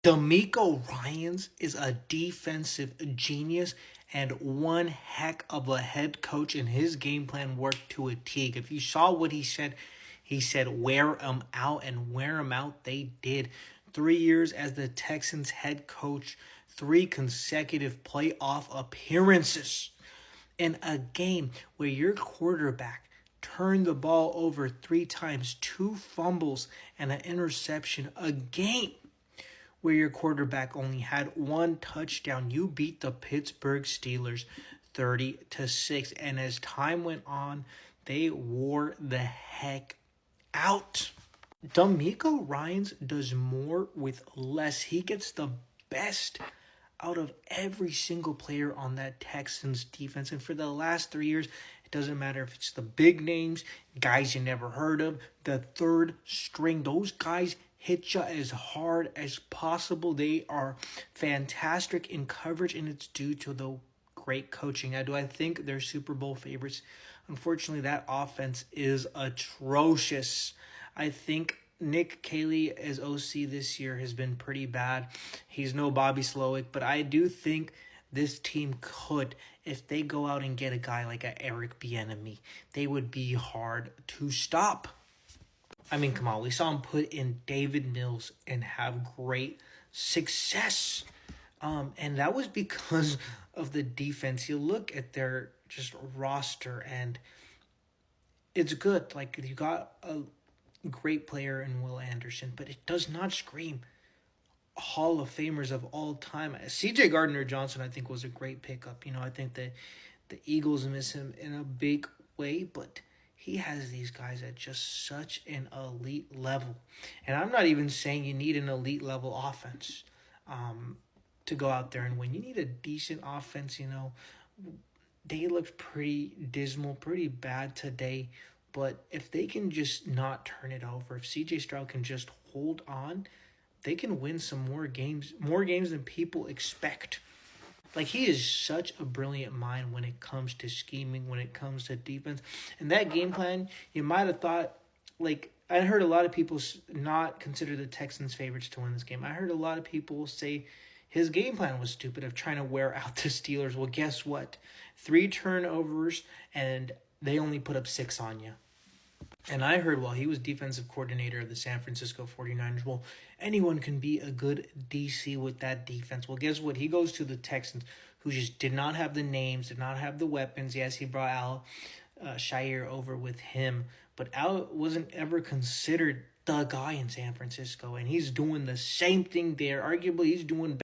Demeco Ryans is a defensive genius and one heck of a head coach, and his game plan worked to a T. If you saw what he said wear them out, and wear them out they did. 3 years as the Texans head coach, 3 consecutive playoff appearances in a game where your quarterback turned the ball over 3 times, 2 fumbles, and an interception, a game where your quarterback only had 1 touchdown. You beat the Pittsburgh Steelers 30-6. And as time went on, they wore the heck out. Demeco Ryans does more with less. He gets the best out of every single player on that Texans defense. And for the last 3 years, it doesn't matter if it's the big names, guys you never heard of, the third string. Those guys hit you as hard as possible. They are fantastic in coverage, and it's due to the great coaching. Now, do I think they're Super Bowl favorites? Unfortunately, that offense is atrocious. I think Nick Caley as OC this year has been pretty bad. He's no Bobby Slowick, but I do think this team could, if they go out and get a guy like a Eric Bieniemy, they would be hard to stop. I mean, come on, we saw him put in David Mills and have great success. And that was because of the defense. You look at their just roster, and it's good. Like, you got a great player in Will Anderson, but it does not scream Hall of Famers of all time. C.J. Gardner-Johnson, I think, was a great pickup. I think that the Eagles miss him in a big way, but he has these guys at just such an elite level. And I'm not even saying you need an elite level offense to go out there and win. You need a decent offense. They looked pretty dismal, pretty bad today. But if they can just not turn it over, if C.J. Stroud can just hold on, they can win some more games than people expect. Like, he is such a brilliant mind when it comes to scheming, when it comes to defense. And that game plan, you might have thought, like, I heard a lot of people not consider the Texans favorites to win this game. I heard a lot of people say his game plan was stupid of trying to wear out the Steelers. Well, guess what? 3 turnovers, and they only put up 6 on you. And I heard while he was defensive coordinator of the San Francisco 49ers, well, anyone can be a good DC with that defense. Well, guess what? He goes to the Texans, who just did not have the names, did not have the weapons. Yes, he brought Al Shire over with him, but Al wasn't ever considered the guy in San Francisco, and he's doing the same thing there. Arguably, he's doing